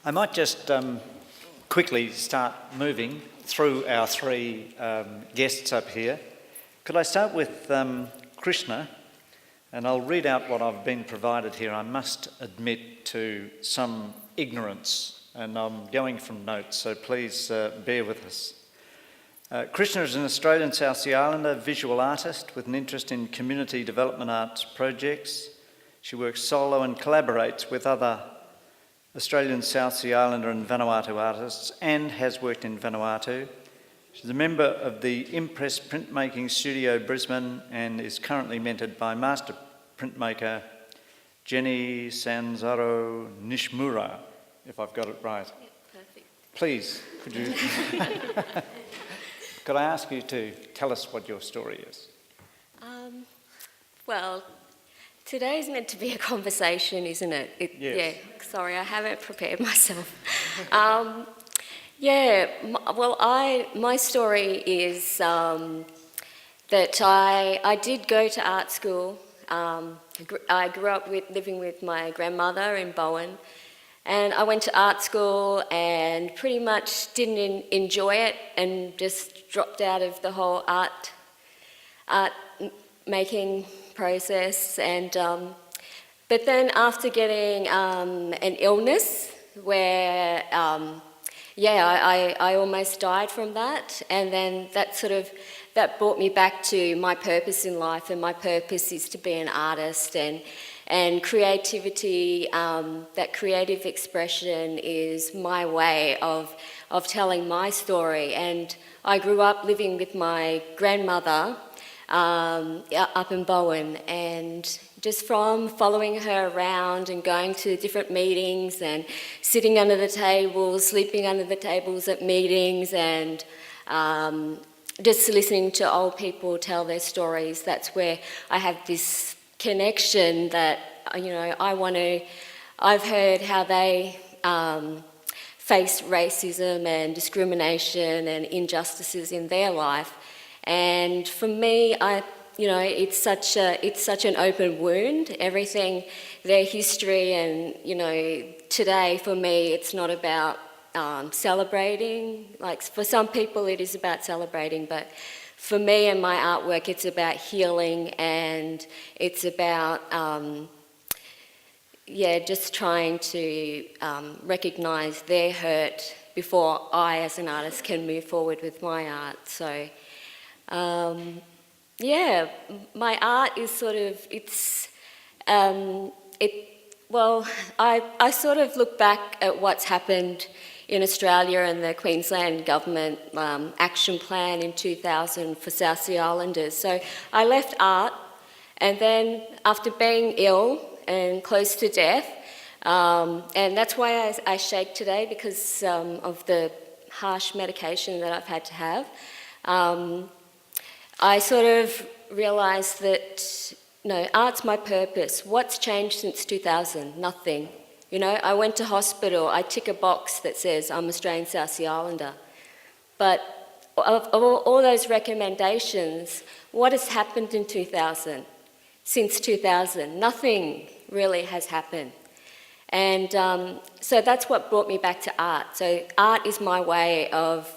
I might just quickly start moving through our three guests up here. Could I start with Krishna? And I'll read out what I've been provided here. I must admit to some ignorance, and I'm going from notes, so please bear with us. Krishna is an Australian South Sea Islander, visual artist with an interest in community development arts projects. She works solo and collaborates with other Australian South Sea Islander and Vanuatu artists, and has worked in Vanuatu. She's a member of the Impress Printmaking Studio Brisbane and is currently mentored by master printmaker Jenny Sanzaro Nishimura, if I've got it right. Yeah, perfect. Please, could I ask you to tell us what your story is? Well, today's meant to be a conversation, isn't it? Yes. Yeah, sorry, I haven't prepared myself. My story is that I did go to art school. I grew up living with my grandmother in Bowen, and I went to art school and pretty much didn't enjoy it and just dropped out of the whole art making process. And but then after getting an illness where I almost died from that, and then that brought me back to my purpose in life, and my purpose is to be an artist, and creativity, that creative expression is my way of telling my story. And I grew up living with my grandmother up in Bowen, and just from following her around and going to different meetings and sitting under the tables, sleeping under the tables at meetings, and just listening to old people tell their stories, that's where I have this connection that, I've heard how they face racism and discrimination and injustices in their life. And for me, it's such an open wound, everything, their history, and, today for me it's not about celebrating. Like, for some people it is about celebrating, but for me and my artwork it's about healing, and it's about just trying to recognise their hurt before I as an artist can move forward with my art. So my art is I sort of look back at what's happened in Australia and the Queensland government action plan in 2000 for South Sea Islanders. So I left art, and then after being ill and close to death, and that's why I shake today, because of the harsh medication that I've had to have, I sort of realised that, art's my purpose. What's changed since 2000? Nothing. I went to hospital, I tick a box that says I'm Australian South Sea Islander. But of all those recommendations, what has happened in 2000? Since 2000, nothing really has happened. And so that's what brought me back to art. So art is my way of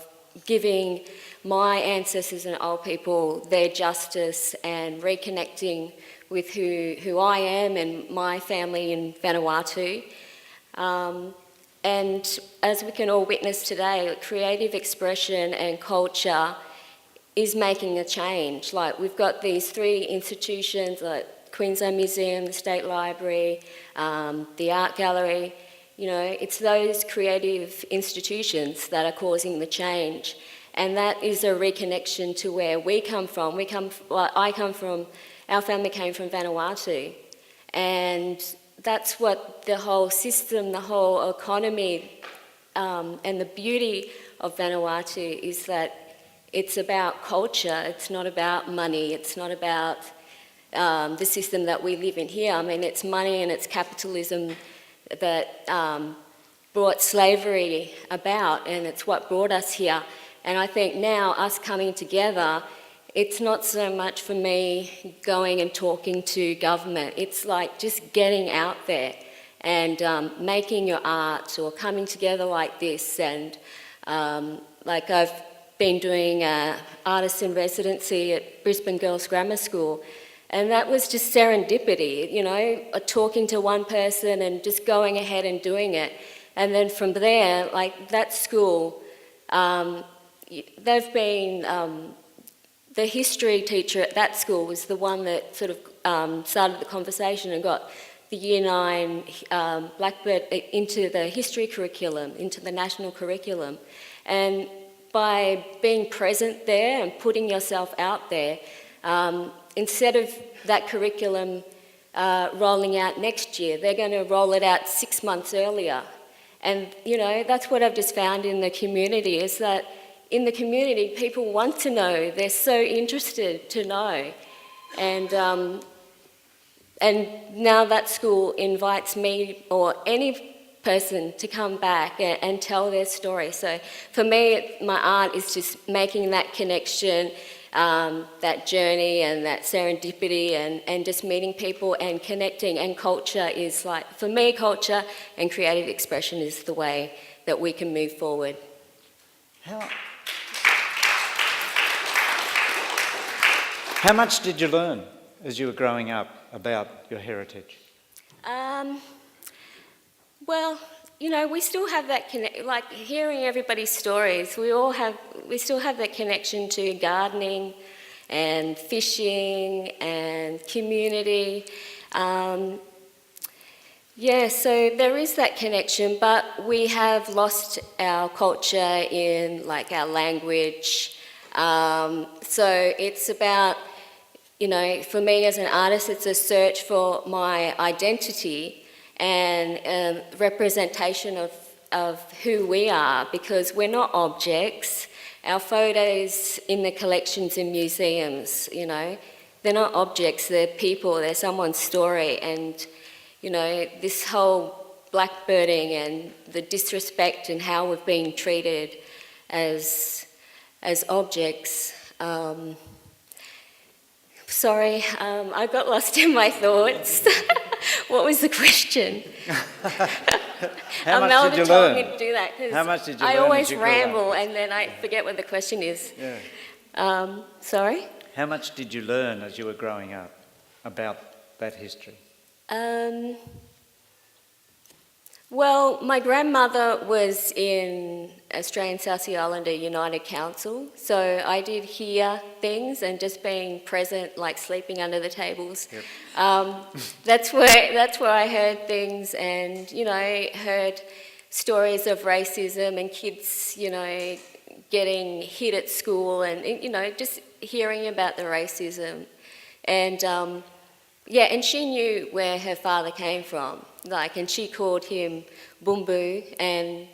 giving my ancestors and old people their justice and reconnecting with who I am and my family in Vanuatu. And as we can all witness today, creative expression and culture is making a change. Like, we've got these three institutions, like Queensland Museum, the State Library, the Art Gallery. It's those creative institutions that are causing the change. And that is a reconnection to where we come from. Our family came from Vanuatu. And that's what the whole system, the whole economy, and the beauty of Vanuatu is, that it's about culture. It's not about money. It's not about the system that we live in here. I mean, it's money and it's capitalism that brought slavery about, and it's what brought us here. And I think now, us coming together, it's not so much for me going and talking to government. It's like just getting out there and making your art or coming together like this. And like I've been doing artist in residency at Brisbane Girls Grammar School, and that was just serendipity, you know, talking to one person and just going ahead and doing it. And then from there, like that school, they've been, the history teacher at that school was the one that sort of started the conversation and got the Year 9 Blackbird into the history curriculum, into the national curriculum. And by being present there and putting yourself out there, instead of that curriculum rolling out next year, they're going to roll it out 6 months earlier. And, you know, that's what I've just found in the community, is that in the community, people want to know. They're so interested to know. And now that school invites me or any person to come back and tell their story. So for me, my art is just making that connection, that journey and that serendipity, and just meeting people and connecting. And culture is like, for me, culture and creative expression is the way that we can move forward. How much did you learn as you were growing up about your heritage? Well, you know, we still have that like hearing everybody's stories. We still have that connection to gardening and fishing and community. Yeah, so there is that connection, but we have lost our culture in like our language. So it's about, you know, for me as an artist, it's a search for my identity and representation of who we are, because we're not objects. Our photos in the collections in museums, you know, they're not objects, they're people, they're someone's story. And, you know, this whole blackbirding and the disrespect and how we've been treated as objects. Sorry, I got lost in my thoughts. What was the question? How much Melba did you told learn? me to do that How much did you I learn always as you grew up? ramble and then I forget what the question is. Yeah. Sorry? How much did you learn as you were growing up about that history? Well, my grandmother was in Australian South Sea Islander United Council, so I did hear things, and just being present, like sleeping under the tables. Yep. That's where I heard things, and, you know, heard stories of racism and kids, you know, getting hit at school, and, you know, just hearing about the racism. And yeah, and she knew where her father came from, like, and she called him Bumbu, and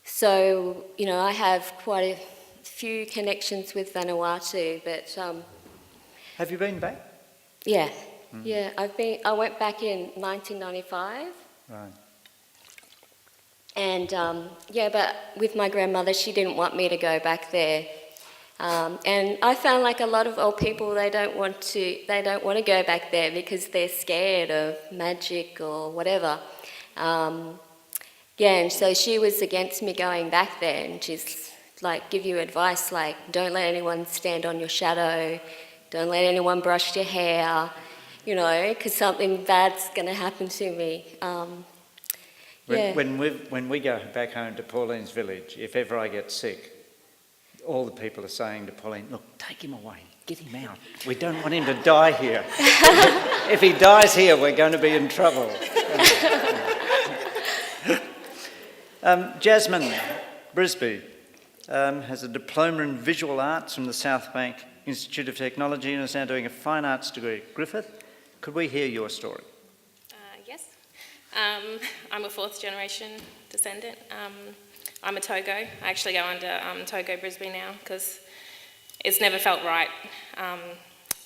so, you know, I have quite a few connections with Vanuatu, but Have you been back? yeah, yeah, I went back in 1995. Right. And yeah, but with my grandmother, she didn't want me to go back there. And I found like a lot of old people, they don't want to go back there because they're scared of magic or whatever. Yeah, and so she was against me going back there, and she's like, give you advice like, don't let anyone stand on your shadow, don't let anyone brush your hair, you know, because something bad's going to happen to me. Yeah. When we go back home to Pauline's village, if ever I get sick, all the people are saying to Pauline, look, take him away, get him out. We don't want him to die here. If he dies here, we're going to be in trouble. Jasmine Brisby has a diploma in visual arts from the South Bank Institute of Technology and is now doing a fine arts degree at Griffith. Could we hear your story? Yes. I'm a fourth generation descendant. I'm a Togo. I actually go under Togo Brisbane now because it's never felt right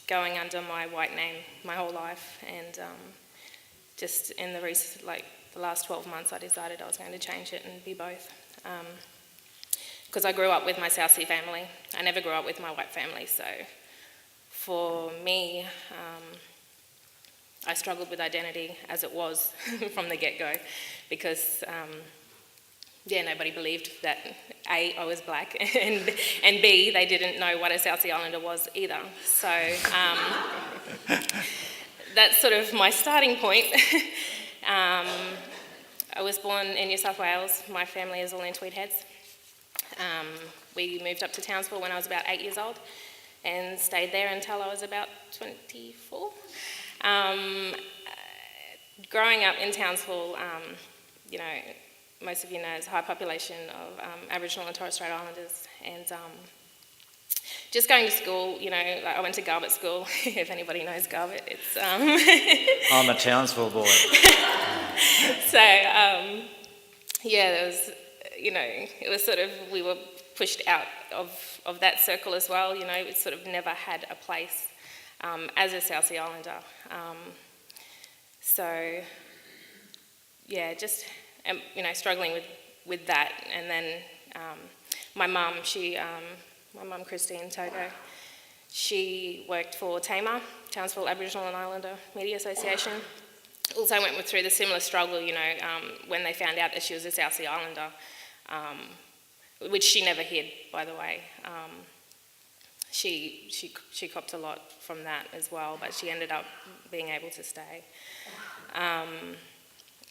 going under my white name my whole life, and just in the last 12 months I decided I was going to change it and be both. Because I grew up with my South Sea family. I never grew up with my white family, so for me I struggled with identity as it was from the get-go because, nobody believed that A, I was black, and B, they didn't know what a South Sea Islander was either. So that's sort of my starting point. I was born in New South Wales. My family is all in Tweed Heads. We moved up to Townsville when I was about 8 years old and stayed there until I was about 24. Growing up in Townsville, most of you know, it's a high population of Aboriginal and Torres Strait Islanders, and just going to school, I went to Garbutt School, if anybody knows Garbutt, it's... I'm a Townsville boy. So, there was, it was sort of, we were pushed out of that circle as well, it sort of never had a place as a South Sea Islander. Just, struggling with that. And then my mum, my mum Christine Togo, she worked for TAMA, Townsville Aboriginal and Islander Media Association. Also went through the similar struggle, when they found out that she was a South Sea Islander, which she never hid, by the way. She copped a lot from that as well, but she ended up being able to stay.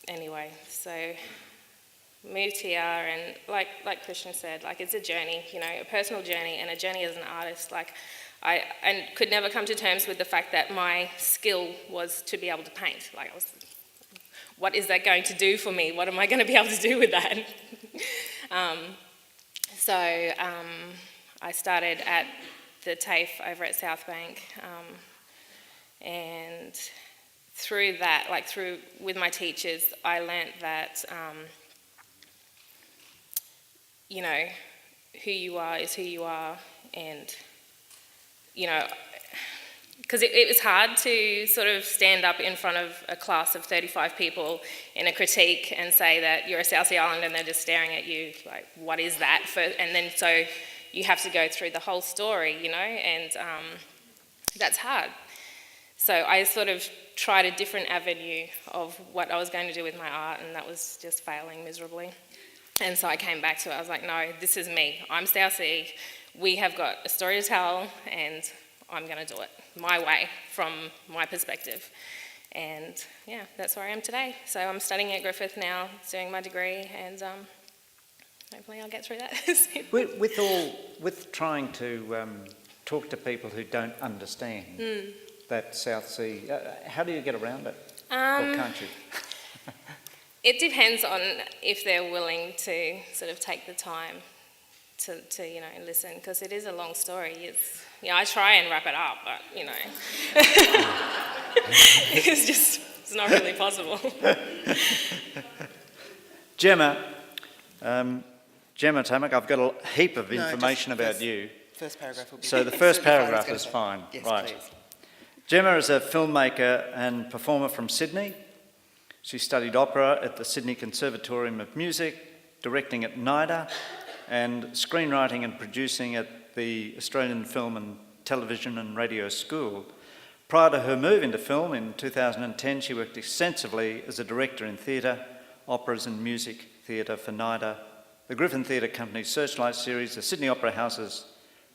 Anyway, so moved here, and like Krishna said, it's a journey, a personal journey and a journey as an artist. I could never come to terms with the fact that my skill was to be able to paint. What is that going to do for me? What am I going to be able to do with that? I started at the TAFE over at South Bank, and through that, with my teachers, I learnt that, who you are is who you are, and, because it was hard to sort of stand up in front of a class of 35 people in a critique and say that you're a South Sea Islander and they're just staring at you, what is that? And then so you have to go through the whole story, and that's hard. So I sort of tried a different avenue of what I was going to do with my art, and that was just failing miserably. And so I came back to it. I was like, no, this is me. I'm South Sea. We have got a story to tell, and I'm going to do it my way, from my perspective. And that's where I am today. So I'm studying at Griffith now, doing my degree, and hopefully I'll get through that. With trying to talk to people who don't understand that South Sea, how do you get around it? Or can't you? It depends on if they're willing to sort of take the time to listen, because it is a long story. I try and wrap it up, but it's not really possible. Gemma Tamak, I've got a heap of information about you. First paragraph will be... So the first paragraph is fine. Yes, right. please. Gemma is a filmmaker and performer from Sydney. She studied opera at the Sydney Conservatorium of Music, directing at NIDA, and screenwriting and producing at the Australian Film and Television and Radio School. Prior to her move into film in 2010, she worked extensively as a director in theatre, operas and music theatre for NIDA, the Griffin Theatre Company's Searchlight series, the Sydney Opera House's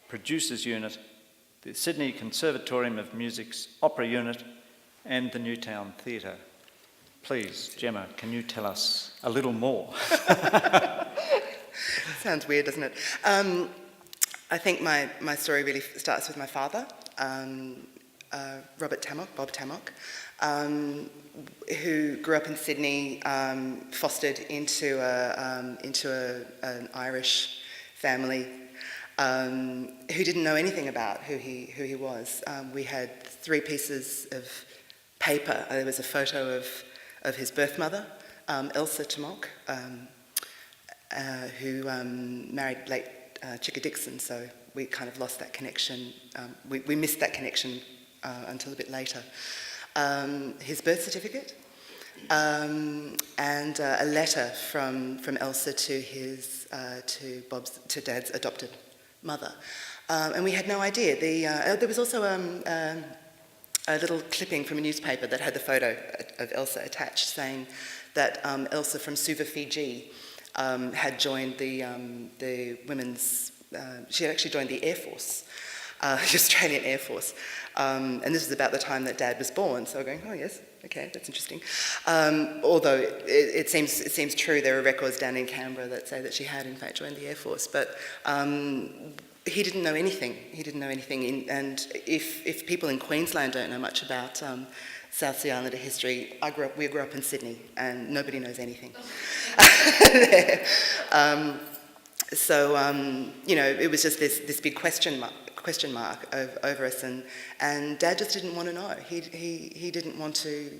Producers Unit, the Sydney Conservatorium of Music's Opera Unit, and the Newtown Theatre. Please, Gemma, can you tell us a little more? Sounds weird, doesn't it? I think my story really starts with my father, Bob Tammock, who grew up in Sydney, fostered into an Irish family, who didn't know anything about who he was. We had 3 pieces of paper. There was a photo of his birth mother, Elsa Tammock, who married late Chicka Dixon, so we kind of lost that connection. We missed that connection until a bit later. His birth certificate, and a letter from Elsa to Dad's adopted mother, and we had no idea. There was also a little clipping from a newspaper that had the photo of Elsa attached, saying that Elsa from Suva, Fiji, had joined the women's. She had actually joined the Air Force, the Australian Air Force, and this is about the time that Dad was born. So we're going, oh yes, okay, that's interesting. Although it seems true, there are records down in Canberra that say that she had in fact joined the Air Force, but. He didn't know anything. He didn't know anything. And if people in Queensland don't know much about South Sea Islander history, we grew up in Sydney, and nobody knows anything. It was just this big question mark over us, and Dad just didn't want to know. He didn't want to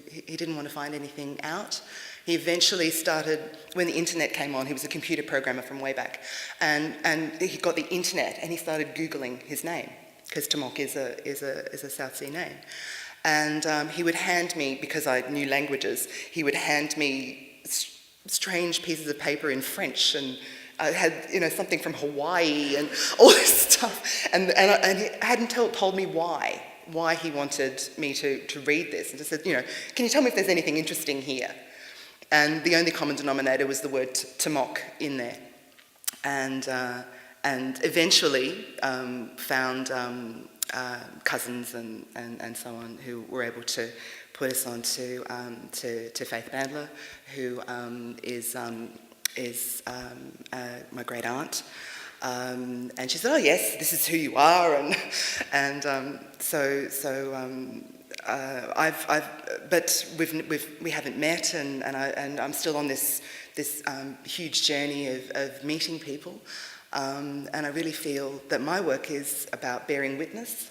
find anything out. He eventually started, when the internet came on, he was a computer programmer from way back, and he got the internet and he started Googling his name, because Timok is a South Sea name. And he would hand me, because I knew languages, he would hand me strange pieces of paper in French, and I had something from Hawaii and all this stuff, and he hadn't told me why he wanted me to read this, and just said, can you tell me if there's anything interesting here? And the only common denominator was the word Timok in there. And eventually found cousins and so on who were able to put us on to Faith Bandler, who is my great aunt. And she said, oh yes, this is who you are. But we haven't met, and I'm still on this huge journey of meeting people, and I really feel that my work is about bearing witness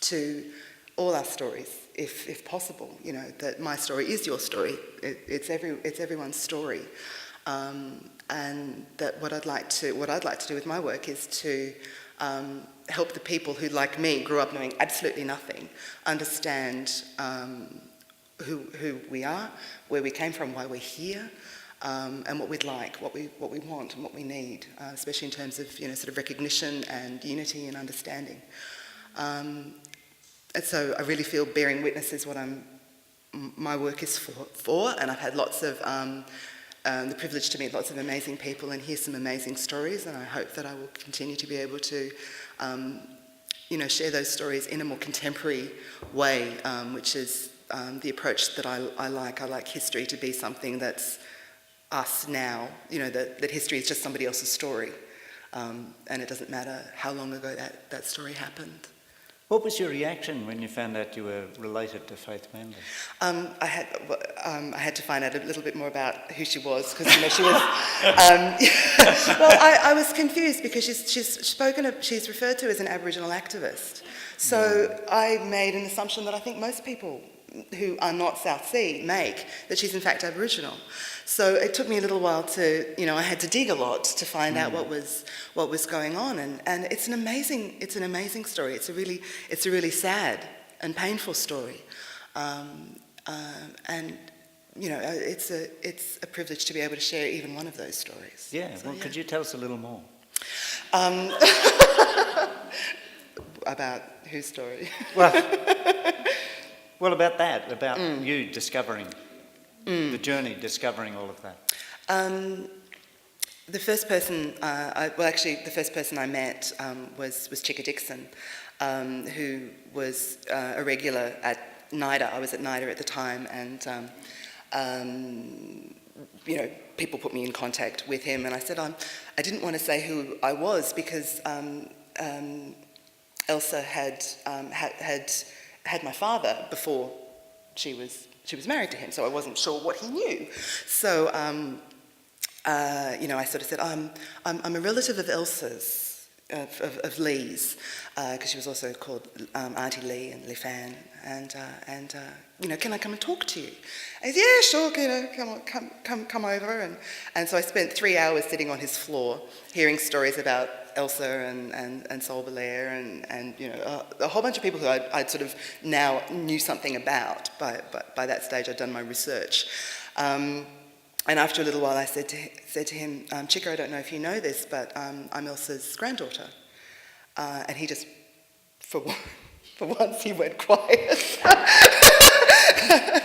to all our stories, if possible. That my story is your story. It's everyone's story, and that what I'd like to do with my work is to help the people who, like me, grew up knowing absolutely nothing, understand who we are, where we came from, why we're here, and what we'd like, what we want, and what we need, especially in terms of sort of recognition and unity and understanding. And so I really feel bearing witness is what my work is for, and I've had lots of the privilege to meet lots of amazing people and hear some amazing stories, and I hope that I will continue to be able to share those stories in a more contemporary way, which is the approach that I like. I like history to be something that's us now, that history is just somebody else's story, and it doesn't matter how long ago that story happened. What was your reaction when you found out you were related to Faith Bandler? I had to find out a little bit more about who she was, because she was. I was confused because she's referred to as an Aboriginal activist. So I made an assumption that I think most people who are not South Sea make, that she's in fact Aboriginal. So it took me a little while to, I had to dig a lot to find out what was going on, and it's an amazing story. It's a really sad and painful story, and it's a privilege to be able to share even one of those stories. Yeah. So, could you tell us a little more? About whose story? Well, about that, about you discovering, the journey, discovering all of that. The first person I met was Chicka Dixon, who was a regular at NIDA. I was at NIDA at the time, and people put me in contact with him, and I said I didn't want to say who I was because Elsa had my father before she was married to him, so I wasn't sure what he knew. So I sort of said I'm a relative of Elsa's, of Lee's, because she was also called Auntie Lee and Lee Fan, and can I come and talk to you? And he said, yeah, sure, come over, and so I spent 3 hours sitting on his floor, hearing stories about Elsa and Sol Belair and a whole bunch of people who I'd sort of now knew something about. By that stage, I'd done my research. And after a little while, I said to him, Chicka, I don't know if you know this, but I'm Elsa's granddaughter. And he just, for For once he went quiet.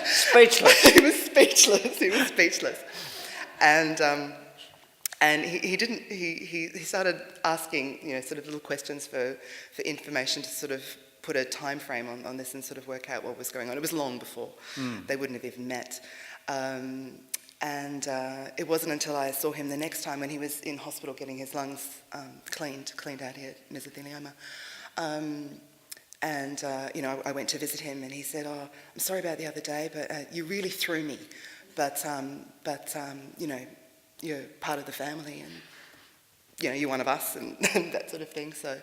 Speechless. He was speechless. And he started asking, sort of little questions for information to sort of put a time frame on this and sort of work out what was going on. It was long before they wouldn't have even met. It wasn't until I saw him the next time when he was in hospital getting his lungs cleaned out. He had mesothelioma. I went to visit him and he said, "Oh, I'm sorry about the other day, but you really threw me. But you're part of the family and, you're one of us," and that sort of thing. So,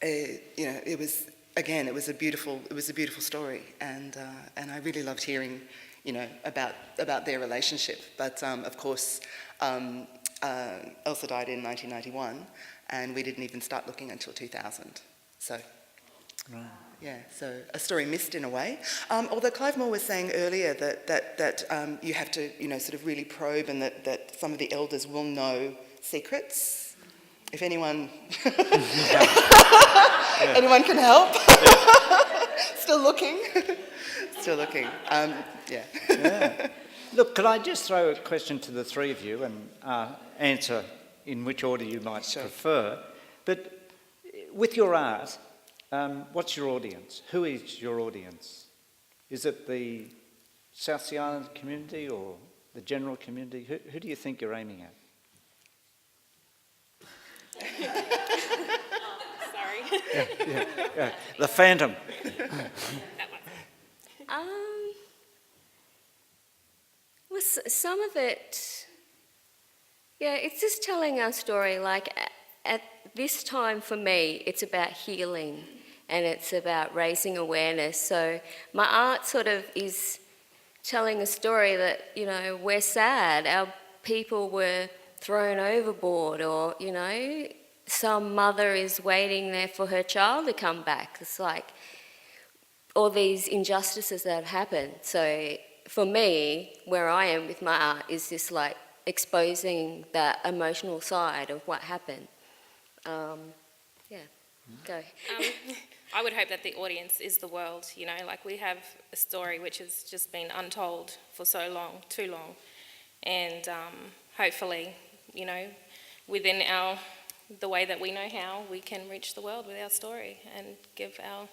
it was a beautiful story, and I really loved hearing, about their relationship. But of course, Elsa died in 1991, and we didn't even start looking until 2000. So, Right. yeah, so a story missed in a way. Although Clive Moore was saying earlier that you have to, sort of really probe, and that some of the elders will know secrets. If anyone anyone can help. Still looking. Yeah. Look, could I just throw a question to the three of you and answer in which order you might prefer? But with your art, what's your audience? Who is your audience? Is it the South Sea Island community or the general community? Who do you think you're aiming at? Sorry. Yeah. The Phantom. Well, some of it, it's just telling our story. Like at this time for me, it's about healing and it's about raising awareness. So my art sort of is telling a story that, we're sad. Our people were thrown overboard, or, some mother is waiting there for her child to come back. It's like all these injustices that have happened. So for me, where I am with my art is just like exposing that emotional side of what happened. Go. I would hope that the audience is the world, like we have a story which has just been untold for so long, too long. And hopefully, within the way that we know how, we can reach the world with our story and give our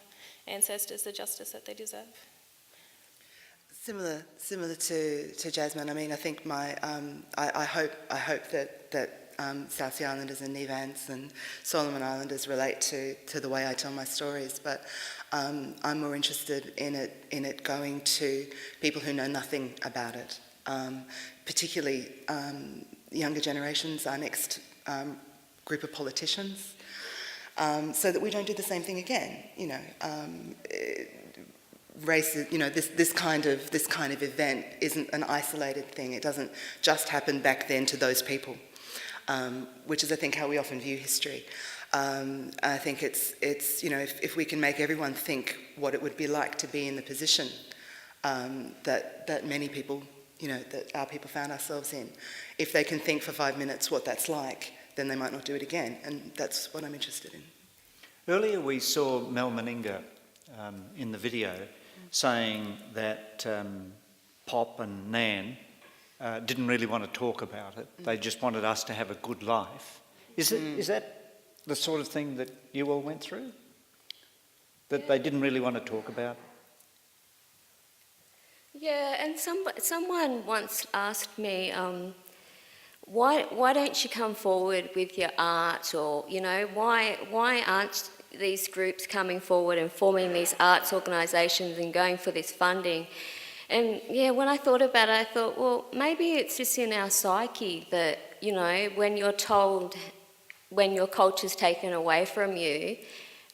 ancestors the justice that they deserve. Similar to Jasmine. I mean, I think I hope that South Sea Islanders and Nevans and Solomon Islanders relate to the way I tell my stories. But I'm more interested in it going to people who know nothing about it, particularly younger generations, our next group of politicians, so that we don't do the same thing again. Race, this kind of event isn't an isolated thing. It doesn't just happen back then to those people, which is, I think, how we often view history. I think it's if we can make everyone think what it would be like to be in the position that many people, that our people found ourselves in, if they can think for 5 minutes what that's like, then they might not do it again, and that's what I'm interested in. Earlier we saw Mel Meninga in the video saying that Pop and Nan didn't really want to talk about it. They just wanted us to have a good life. Is that the sort of thing that you all went through? That they didn't really want to talk about? Yeah, and someone once asked me, why don't you come forward with your art, or why aren't these groups coming forward and forming these arts organisations and going for this funding? And when I thought about it, I thought, well, maybe it's just in our psyche that when you're told, when your culture's taken away from you,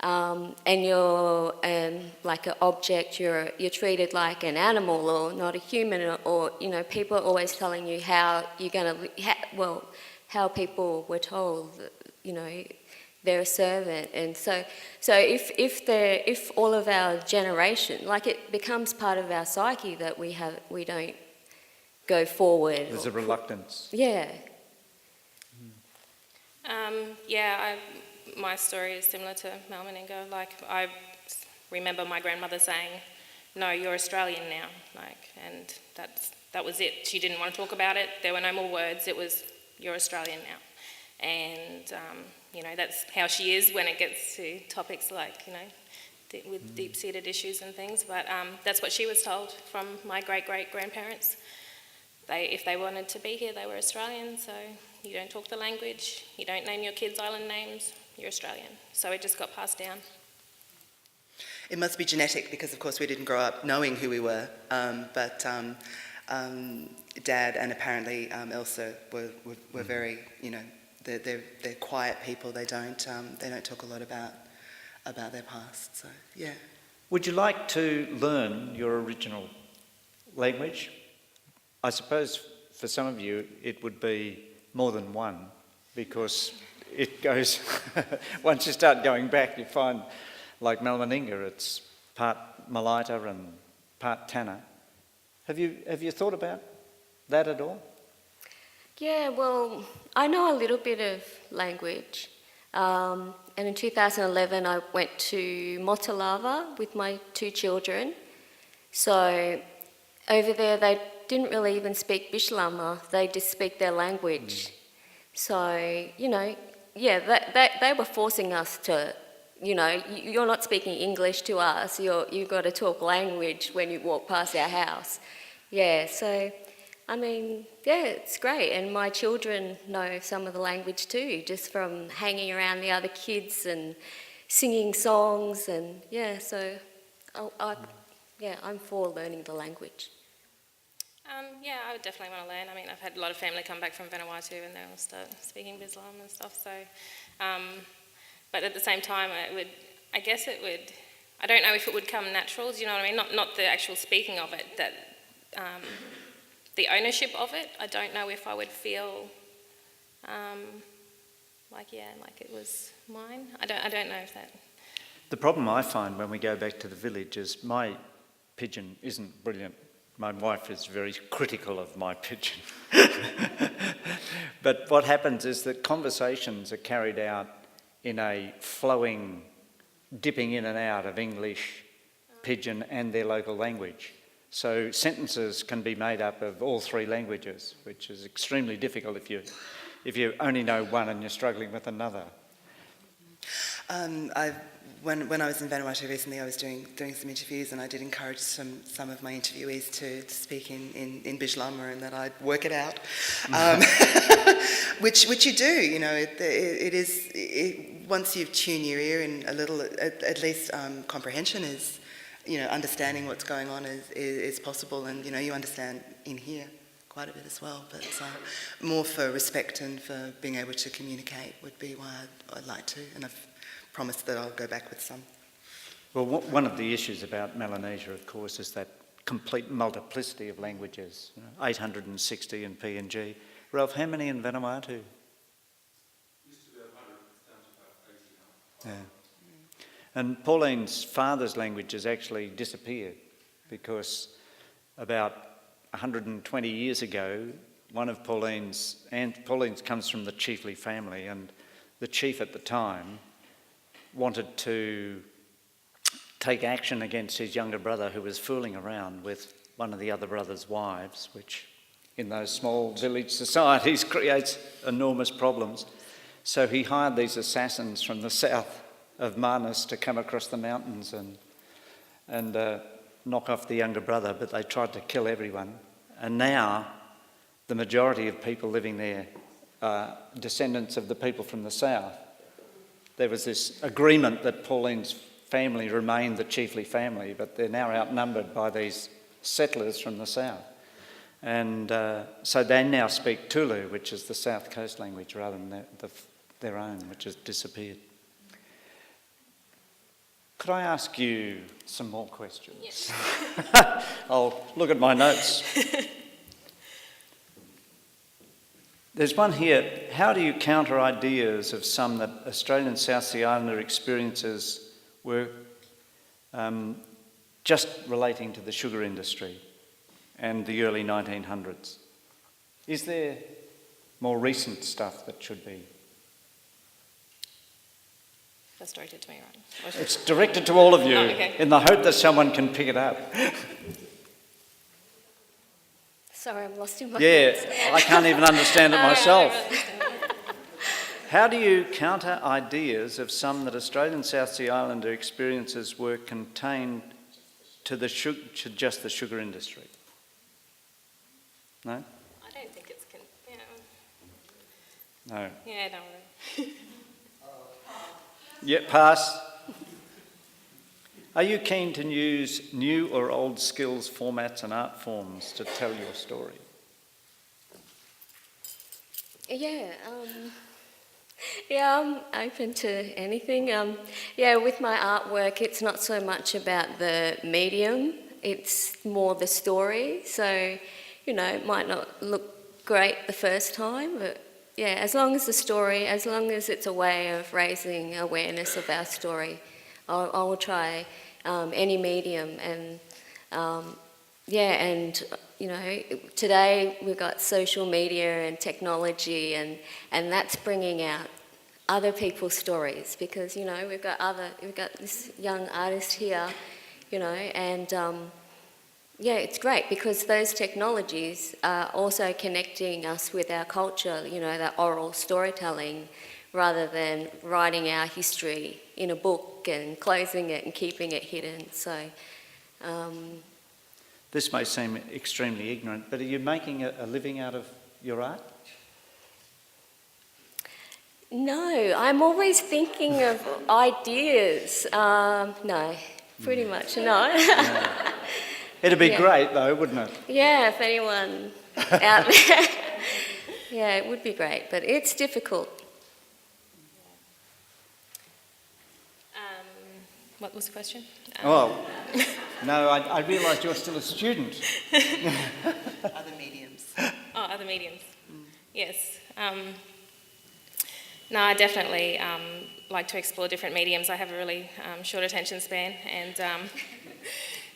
and you're like an object, you're treated like an animal or not a human, or people are always telling you how you're going to, how people were told, they're a servant. And so if all of our generation, like, it becomes part of our psyche that we don't go forward. There's a reluctance. Yeah. my story is similar to Mel Meninga. Like, I remember my grandmother saying, "No, you're Australian now." And that was it. She didn't want to talk about it. There were no more words. It was, "You're Australian now." And that's how she is when it gets to topics like with deep-seated issues and things. But that's what she was told from my great-great-grandparents. If they wanted to be here, they were Australian. So you don't talk the language, you don't name your kids island names, you're Australian. So it just got passed down. It must be genetic because, of course, we didn't grow up knowing who we were. But Dad and apparently Elsa were very, they're quiet people. They don't talk a lot about their past. So yeah. Would you like to learn your original language? I suppose for some of you it would be more than one, because it goes, once you start going back, you find, like Mel Meninga, it's part Malaita and part Tanna. Have you thought about that at all? Yeah, well, I know a little bit of language. And in 2011, I went to Motalava with my 2 children. So over there, they didn't really even speak Bishlama. They just speak their language. So, they were forcing us to, you're not speaking English to us. You've got to talk language when you walk past our house. Yeah, so, it's great. And my children know some of the language too, just from hanging around the other kids and singing songs. And so I'm for learning the language. I would definitely want to learn. I've had a lot of family come back from Vanuatu and they all start speaking Bislam and stuff. So, but at the same time, I don't know if it would come natural. Do you know what I mean? Not the actual speaking of it, that the ownership of it. I don't know if I would feel like it was mine. I don't know if that. The problem I find when we go back to the village is my pidgin isn't brilliant. My wife is very critical of my pidgin. But what happens is that conversations are carried out in a flowing, dipping in and out of English, pidgin and their local language. So sentences can be made up of all 3 languages, which is extremely difficult if you only know one and you're struggling with another. When I was in Vanuatu recently, I was doing some interviews, and I did encourage some of my interviewees to speak in Bijlama, and that I'd work it out, which you do. It is once you've tuned your ear in a little, at least comprehension is, understanding what's going on is possible, and you understand in here quite a bit as well. But more for respect and for being able to communicate would be why I'd like to, and I've promised that I'll go back with some. Well, one of the issues about Melanesia, of course, is that complete multiplicity of languages. 860 in PNG. Ralph, how many in Vanuatu? Used to be 100, it's down to about 80 now. Yeah. And Pauline's father's language has actually disappeared because about 120 years ago, one of Pauline's comes from the Chiefly family, and the chief at the time wanted to take action against his younger brother who was fooling around with one of the other brother's wives, which in those small village societies creates enormous problems. So he hired these assassins from the south of Manus to come across the mountains and knock off the younger brother, but they tried to kill everyone. And now the majority of people living there are descendants of the people from the south. There was this agreement that Pauline's family remained the Chiefly family, but they're now outnumbered by these settlers from the south. And so they now speak Tulu, which is the South Coast language, rather than their own, which has disappeared. Could I ask you some more questions? Yes. I'll look at my notes. There's one here. How do you counter ideas of some that Australian South Sea Islander experiences were just relating to the sugar industry and the early 1900s? Is there more recent stuff that should be? That's directed to me, right? It's directed to all of you Oh, okay. in the hope that someone can pick it up. Sorry, I'm lost in my Yeah, thoughts. I can't even understand it myself. I don't understand. How do you counter ideas of some that Australian South Sea Islander experiences were contained to just the sugar industry? No? I don't think it's... No. Yeah, no. Yeah, pass. Are you keen to use new or old skills, formats and art forms to tell your story? Yeah, I'm open to anything. With my artwork, it's not so much about the medium, it's more the story. So, it might not look great the first time, but yeah, as long as the story, as long as it's a way of raising awareness of our story, I will try any medium. And today we've got social media and technology, and that's bringing out other people's stories, because we've got this young artist here, and it's great because those technologies are also connecting us with our culture, that oral storytelling, rather than writing our history in a book and closing it and keeping it hidden. So. This may seem extremely ignorant, but are you making a living out of your art? No, I'm always thinking of ideas. No, pretty much no. It'd be Yeah. great though, wouldn't it? Yeah, if anyone out there. Yeah, it would be great, but it's difficult. What was the question? Oh, no, I realised you're still a student. Other mediums. Other mediums. Yes. No, I definitely like to explore different mediums. I have a really short attention span, and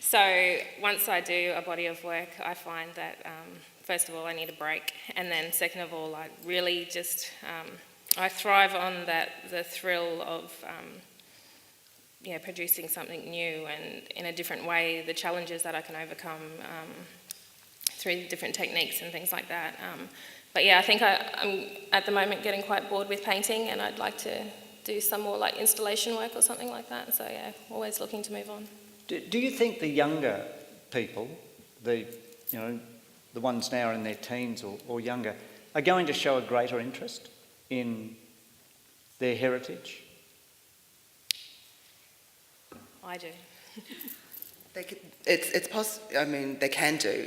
so once I do a body of work, I find that first of all I need a break, and then second of all I really just I thrive on the thrill of producing something new and in a different way, the challenges that I can overcome through different techniques and things like that. But yeah, I think I'm at the moment getting quite bored with painting, and I'd like to do some more like installation work or something like that. So yeah, always looking to move on. Do you think the younger people, the ones now in their teens or younger, are going to show a greater interest in their heritage? I do. It's possible. I mean, they can do.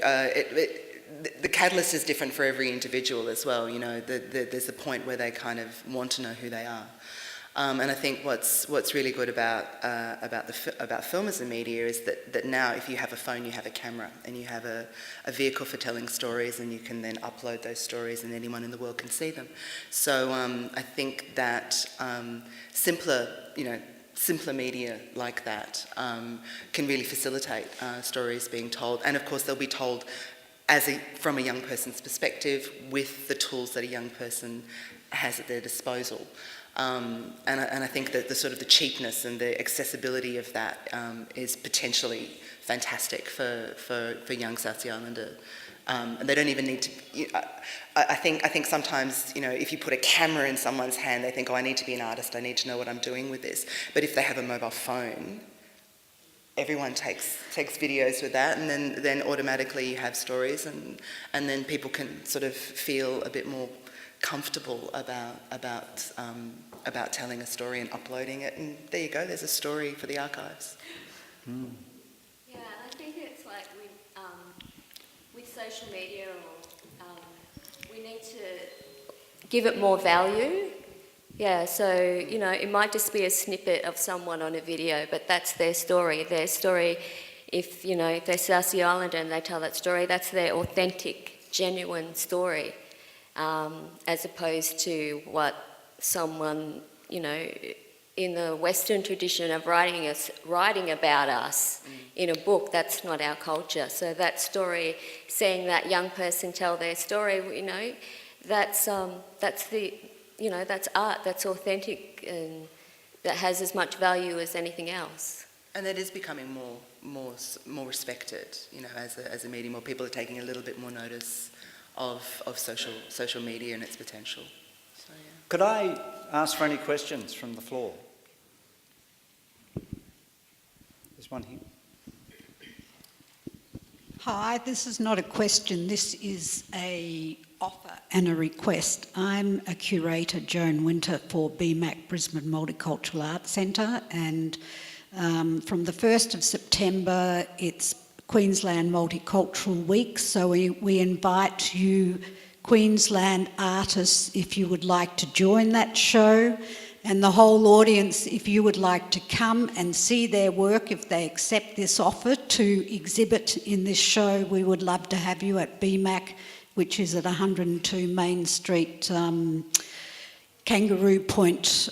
The catalyst is different for every individual as well. There's a point where they kind of want to know who they are. And I think what's really good about film as a media is that now if you have a phone, you have a camera, and you have a vehicle for telling stories, and you can then upload those stories, and anyone in the world can see them. So I think that simpler media like that can really facilitate stories being told, and of course they'll be told from a young person's perspective with the tools that a young person has at their disposal. And I think that the sort of the cheapness and the accessibility of that is potentially fantastic for young South Sea Islander. And they don't even need to. I think sometimes if you put a camera in someone's hand, they think, oh, I need to be an artist. I need to know what I'm doing with this. But if they have a mobile phone, everyone takes videos with that, and then automatically you have stories, and then people can sort of feel a bit more comfortable about telling a story and uploading it, and there you go. There's a story for the archives. Mm. Yeah, I think it's like with social media, we need to give it more value. Yeah, so, it might just be a snippet of someone on a video, but that's their story. Their story, if they're South Sea Islander and they tell that story, that's their authentic, genuine story, as opposed to what someone, in the Western tradition of writing about us in a book. That's not our culture. So that story, seeing that young person tell their story, that's art. That's authentic, and that has as much value as anything else. And that is becoming more respected, you know, as a medium, or people are taking a little bit more notice of social media and its potential. So, yeah. Could I ask for any questions from the floor? There's one here. Hi, this is not a question, this is a offer and a request. I'm a curator, Joan Winter, for BMAC Brisbane Multicultural Arts Centre, and from the 1st of September it's Queensland Multicultural Week, so we invite you Queensland artists if you would like to join that show, and the whole audience if you would like to come and see their work, if they accept this offer to exhibit in this show. We would love to have you at BMAC, which is at 102 Main Street, Kangaroo Point,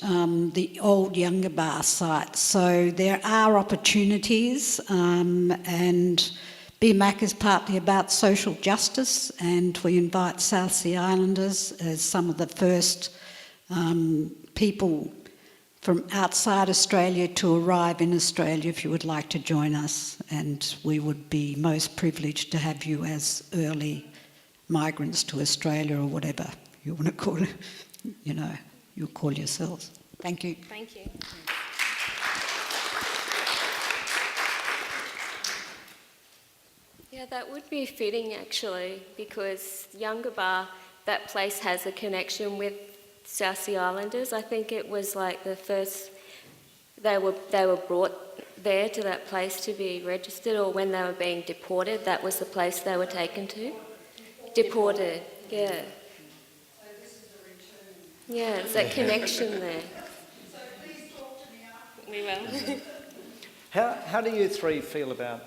the old Younger Bar site. So there are opportunities, and BMAC is partly about social justice, and we invite South Sea Islanders as some of the first people from outside Australia to arrive in Australia if you would like to join us, and we would be most privileged to have you as early migrants to Australia, or whatever you want to call it, you know, you call yourselves. Thank you. Thank you. Yeah, that would be fitting actually, because Younger Bar, that place has a connection with South Sea Islanders. I think it was like the first, they were brought there to that place to be registered, or when they were being deported, that was the place they were taken to. Deported, yeah. Yeah, it's that connection there. We will. How do you three feel about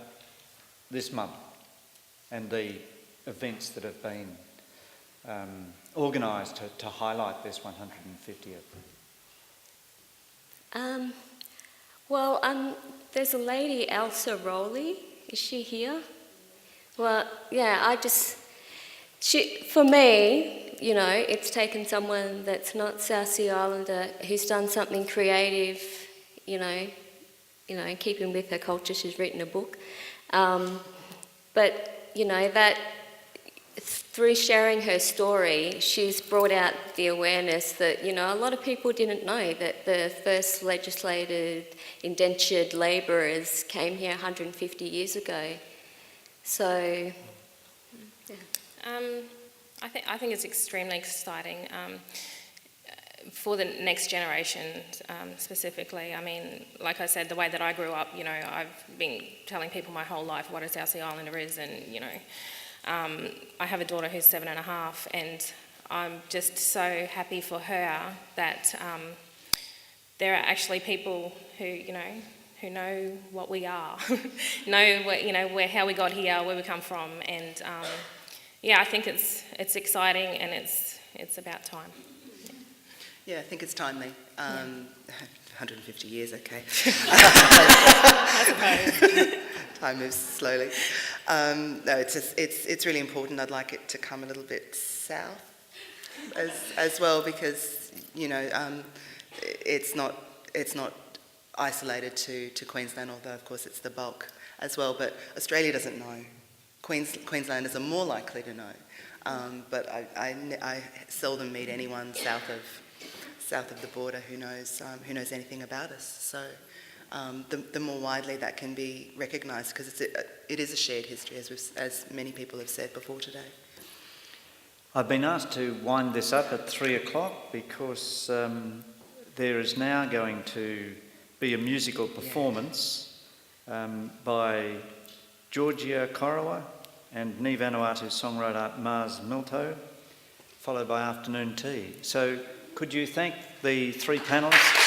this month and the events that have been organised to highlight this 150th? There's a lady, Elsa Rowley. Is she here? Well, yeah, for me, you know, it's taken someone that's not South Sea Islander who's done something creative, you know, in keeping with her culture. She's written a book. But, you know, that through sharing her story, she's brought out the awareness that, you know, a lot of people didn't know that the first legislated indentured labourers came here 150 years ago. So, yeah. I think it's extremely exciting for the next generation specifically. I mean, like I said, the way that I grew up, you know, I've been telling people my whole life what a South Sea Islander is, and, you know, I have a daughter who's 7.5, and I'm just so happy for her that there are actually people who know what we are, know what, you know, how we got here, where we come from, and yeah, I think it's exciting, and it's about time. Yeah, I think it's timely. 150 years, okay. I suppose. Time moves slowly. No, it's really important. I'd like it to come a little bit south as well, because, you know, it's not isolated to Queensland, although of course it's the bulk as well. But Australia doesn't know. Queenslanders are more likely to know. But I seldom meet anyone south of the border who knows anything about us. So the more widely that can be recognised, because it is a shared history, as many people have said before today. I've been asked to wind this up at 3 o'clock because there is now going to be a musical performance by Georgia Korowa and Neve Vanuatu's songwriter Mars Milto, followed by afternoon tea. So could you thank the three panellists?